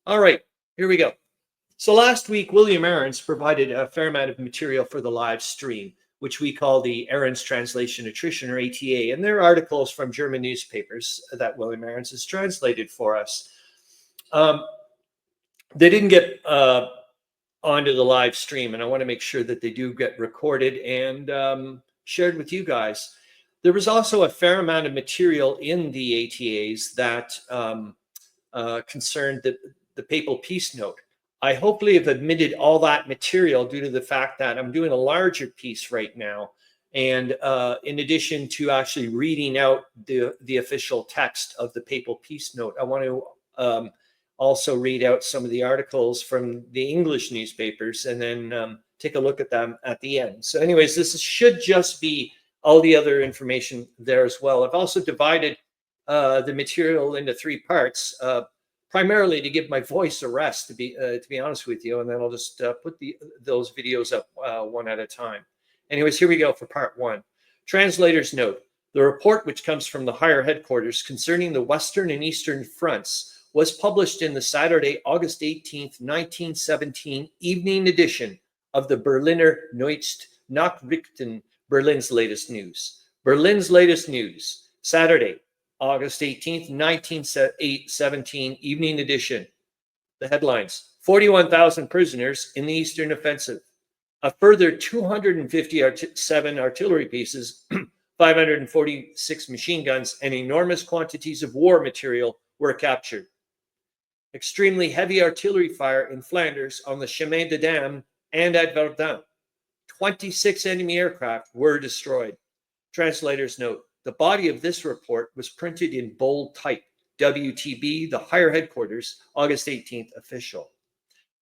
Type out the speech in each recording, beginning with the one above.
All right, here we go. So last week, William Arends provided a fair amount of material for the live stream, which we call the Arends Translation Attrition, or ATA, and they're articles from German newspapers that William Arends has translated for us. They didn't get onto the live stream, and I want to make sure that they do get recorded and shared with you guys. There was also a fair amount of material in the ATAs that concerned the papal peace note. I hopefully have admitted all that material due to the fact that I'm doing a larger piece right now. And in addition to actually reading out the official text of the papal peace note, I want to also read out some of the articles from the English newspapers and then take a look at them at the end. So anyways, this should just be all the other information there as well. I've also divided the material into three parts, primarily to give my voice a rest, to be honest with you, and then I'll just put those videos up one at a time. Anyways, here we go for part one. Translator's note. The report, which comes from the higher headquarters concerning the Western and Eastern fronts, was published in the Saturday, August 18th, 1917 evening edition of the Berliner Nachrichten, Berlin's latest news. Berlin's latest news, Saturday, August 18th, 1917 evening edition. The headlines: 41,000 prisoners in the Eastern offensive. A further 257 artillery pieces, 546 machine guns, and enormous quantities of war material were captured. Extremely heavy artillery fire in Flanders on the Chemin des Dames and at Verdun. 26 enemy aircraft were destroyed. Translator's note. The body of this report was printed in bold type. WTB, the higher headquarters, August 18th, official.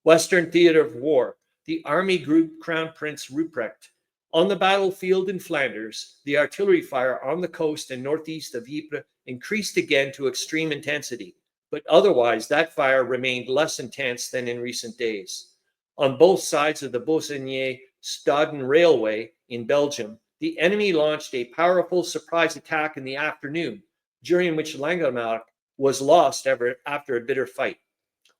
Western Theater of War. The Army Group Crown Prince Ruprecht. On the battlefield in Flanders, the artillery fire on the coast and northeast of Ypres increased again to extreme intensity, but otherwise that fire remained less intense than in recent days. On both sides of the Beaussigny-Stadon Railway in Belgium, the enemy launched a powerful surprise attack in the afternoon, during which Langemarck was lost after a bitter fight.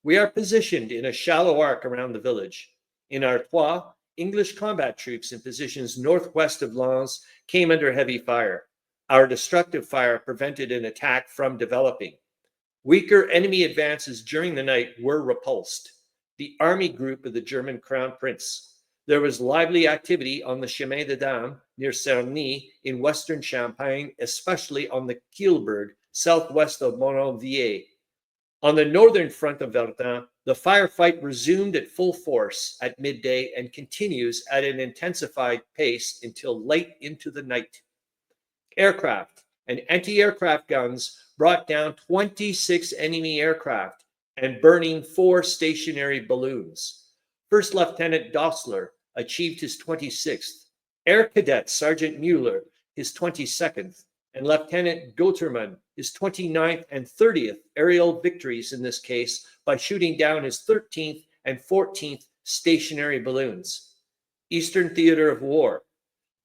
We are positioned in a shallow arc around the village. In Artois, English combat troops in positions northwest of Lens came under heavy fire. Our destructive fire prevented an attack from developing. Weaker enemy advances during the night were repulsed. The army group of the German Crown Prince. There was lively activity on the Chemin des Dames near Cerny in western Champagne, especially on the Kielberg, southwest of Mononviller. On the northern front of Verdun, the firefight resumed at full force at midday and continues at an intensified pace until late into the night. Aircraft and anti-aircraft guns brought down 26 enemy aircraft and burning 4 stationary balloons. First Lieutenant Dossler achieved his 26th, Air Cadet Sergeant Mueller his 22nd, and Lieutenant Goterman his 29th and 30th aerial victories in this case by shooting down his 13th and 14th stationary balloons. Eastern Theater of War.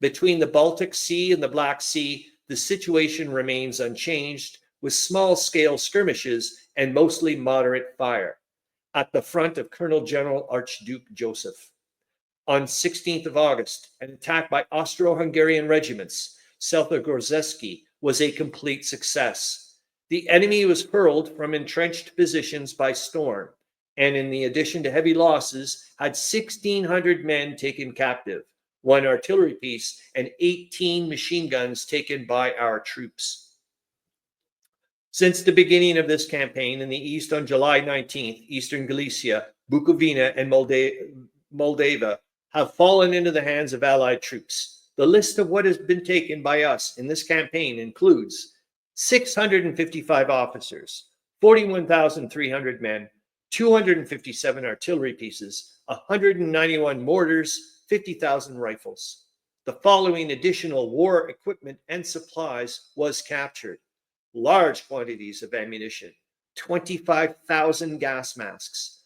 Between the Baltic Sea and the Black Sea, the situation remains unchanged, with small-scale skirmishes and mostly moderate fire. At the front of Colonel General Archduke Joseph. On 16th of August, an attack by Austro-Hungarian regiments, south of Gorzeski, was a complete success. The enemy was hurled from entrenched positions by storm, and in the addition to heavy losses, had 1,600 men taken captive, 1 artillery piece, and 18 machine guns taken by our troops. Since the beginning of this campaign in the east on July 19th, eastern Galicia, Bukovina, and Moldava have fallen into the hands of Allied troops. The list of what has been taken by us in this campaign includes 655 officers, 41,300 men, 257 artillery pieces, 191 mortars, 50,000 rifles. The following additional war equipment and supplies was captured. Large quantities of ammunition, 25,000 gas masks,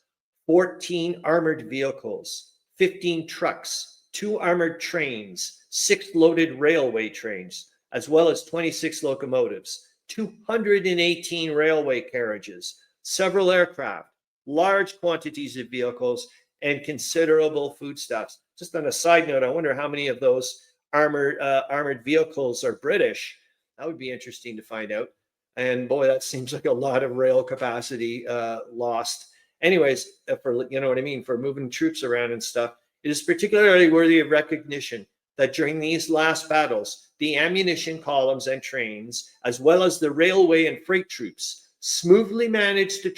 14 armored vehicles, 15 trucks, 2 armored trains, 6 loaded railway trains, as well as 26 locomotives, 218 railway carriages, several aircraft, large quantities of vehicles, and considerable foodstuffs. Just on a side note, I wonder how many of those armored vehicles are British. That would be interesting to find out. And boy, that seems like a lot of rail capacity lost. Anyways, for you know what I mean, for moving troops around and stuff, it is particularly worthy of recognition that during these last battles, the ammunition columns and trains, as well as the railway and freight troops, smoothly managed to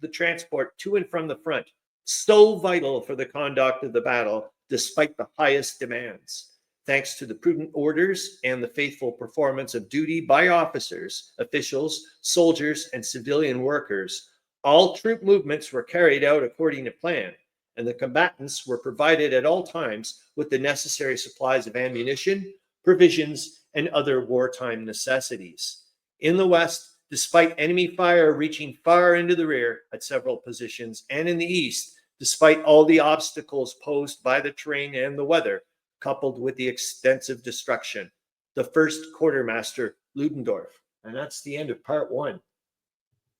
the transport to and from the front, so vital for the conduct of the battle, despite the highest demands. Thanks to the prudent orders and the faithful performance of duty by officers, officials, soldiers, and civilian workers, all troop movements were carried out according to plan, and the combatants were provided at all times with the necessary supplies of ammunition, provisions, and other wartime necessities. In the West, despite enemy fire reaching far into the rear at several positions, and in the East, despite all the obstacles posed by the terrain and the weather, coupled with the extensive destruction, the first quartermaster Ludendorff. And that's the end of part 1.